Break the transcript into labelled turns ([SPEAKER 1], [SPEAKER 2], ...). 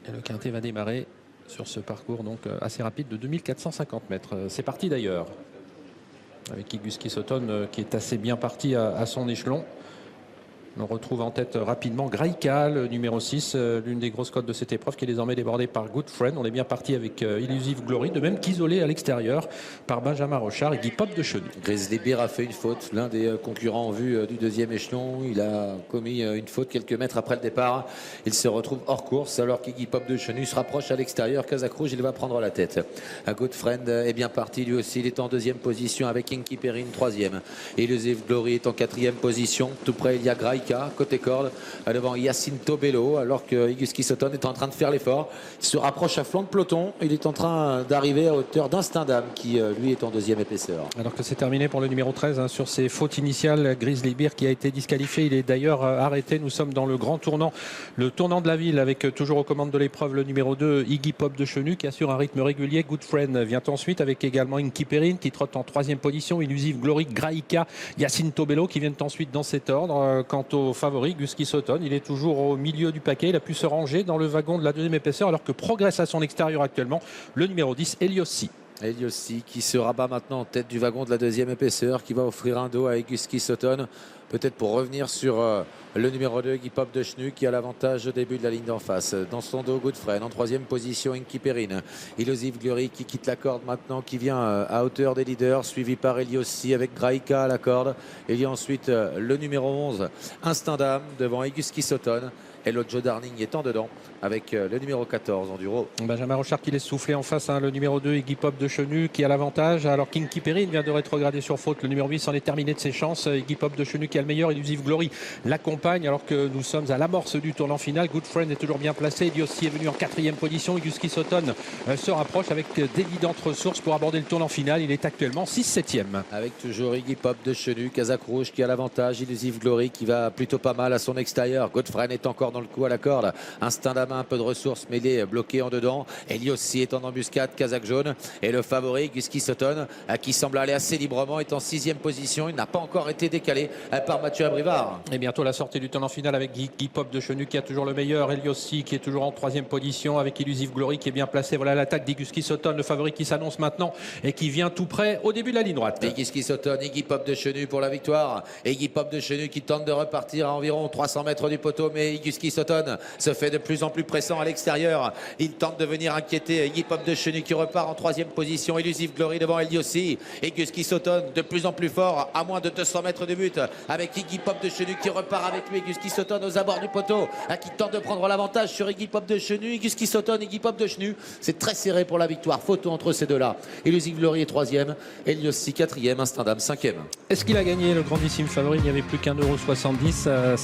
[SPEAKER 1] Et le quintet va démarrer sur ce parcours donc assez rapide de 2450 mètres. C'est parti d'ailleurs avec Iguski Sotone qui est assez bien parti à son échelon. On retrouve en tête rapidement Graïka, le numéro 6, l'une des grosses cotes de cette épreuve qui est désormais débordée par Good Friend. On est bien parti avec Illusive Glory, de même qu'isolé à l'extérieur par Benjamin Rochard et Guy Pop de Chenu.
[SPEAKER 2] Grizzly Bear a fait une faute, l'un des concurrents en vue du deuxième échelon. Il a commis une faute quelques mètres après le départ. Il se retrouve hors course alors qu'Iggy Pop de Chenu se rapproche à l'extérieur. Kazakh Rouge, il va prendre la tête. Good Friend est bien parti lui aussi. Il est en deuxième position avec Inky Perrine, troisième. Illusive Glory est en quatrième position. Tout près, il y a Graïka côté corde devant Jacinto Bello alors que Iguski Sotone est en train de faire l'effort. Il se rapproche à flanc de peloton. Il est en train d'arriver à hauteur d'Instinct Dame qui lui est en deuxième épaisseur.
[SPEAKER 1] Alors que c'est terminé pour le numéro 13 sur ses fautes initiales. Grizzly Bear qui a été disqualifié. Il est d'ailleurs arrêté. Nous sommes dans le grand tournant, le tournant de la ville avec toujours aux commandes de l'épreuve le numéro 2 Iggy Pop de Chenu qui assure un rythme régulier. Good Friend vient ensuite avec également Inky Perrine qui trotte en troisième position. Illusive Glory, Graïka, Jacinto Bello qui viennent ensuite dans cet ordre. Quant au favori Iguski Sotone, il est toujours au milieu du paquet. Il a pu se ranger dans le wagon de la deuxième épaisseur alors que progresse à son extérieur actuellement le numéro 10 Eliossi.
[SPEAKER 2] Eliossi qui se rabat maintenant en tête du wagon de la deuxième épaisseur, qui va offrir un dos à Iguski Sotone, peut-être pour revenir sur le numéro 2 Guy Pop de Chenu qui a l'avantage au début de la ligne d'en face. Dans son dos, Good Friend en troisième position, Inky Perrine. Illusive Glory qui quitte la corde maintenant, qui vient à hauteur des leaders, suivi par Eliossi avec Graïka à la corde. Il y a ensuite le numéro 11 Instinct Dame devant Iguski Sotone. Et l'autre Joe Darling est en dedans avec le numéro 14 Enduro.
[SPEAKER 1] Benjamin Rochard qui laisse souffler en face le numéro 2 Iggy Pop de Chenu qui a l'avantage alors qu'Inky Perrine vient de rétrograder sur faute. Le numéro 8 s'en est terminé de ses chances. Iggy Pop de Chenu qui a le meilleur. Illusive Glory l'accompagne alors que nous sommes à l'amorce du tournant final. Good Friend est toujours bien placé. Eliossi est venu en quatrième position. Iguski Sotone se rapproche avec d'évidentes ressources pour aborder le tournant final. Il est actuellement 6-7e.
[SPEAKER 2] Avec toujours Iggy Pop de Chenu, Kazakh Rouge qui a l'avantage. Illusive Glory qui va plutôt pas mal à son extérieur. Good Friend est encore dans le coup à la corde. Instinct Dame un peu de ressources mais il est bloqué en dedans. Eliossi est en embuscade, Kazakh Jaune. Et le favori Iguski Sotone qui semble aller assez librement est en sixième position. Il n'a pas encore été décalé par Mathieu Abrivard.
[SPEAKER 1] Et bientôt la sortie du tournant final avec Guy Pop de Chenu qui a toujours le meilleur. Eliossi qui est toujours en troisième position avec Illusive Glory qui est bien placé. Voilà l'attaque d'Iguski Sotone, le favori qui s'annonce maintenant et qui vient tout près au début de la ligne droite.
[SPEAKER 2] Iguski Sotone, Iggy Pop de Chenu pour la victoire. Et Iggy Pop de Chenu qui tente de repartir à environ 300 mètres du poteau, mais Iguski Sotone se fait de plus en plus pressant à l'extérieur. Il tente de venir inquiéter Iggy Pop de Chenu qui repart en troisième position. Illusive Glory devant Eliossi. Et Iguski Sotone de plus en plus fort à moins de 200 mètres du but avec Iggy Pop de Chenu qui repart avec lui. Iguski Sotone aux abords du poteau qui tente de prendre l'avantage sur Iggy Pop de Chenu. Iguski Sotone, Iggy Pop de Chenu. C'est très serré pour la victoire. Photo entre ces deux-là. Illusive Glory est troisième. Eliossi quatrième. Instinct Dame cinquième.
[SPEAKER 1] Est-ce qu'il a gagné le grandissime favori? Il n'y avait plus qu'1,70 €.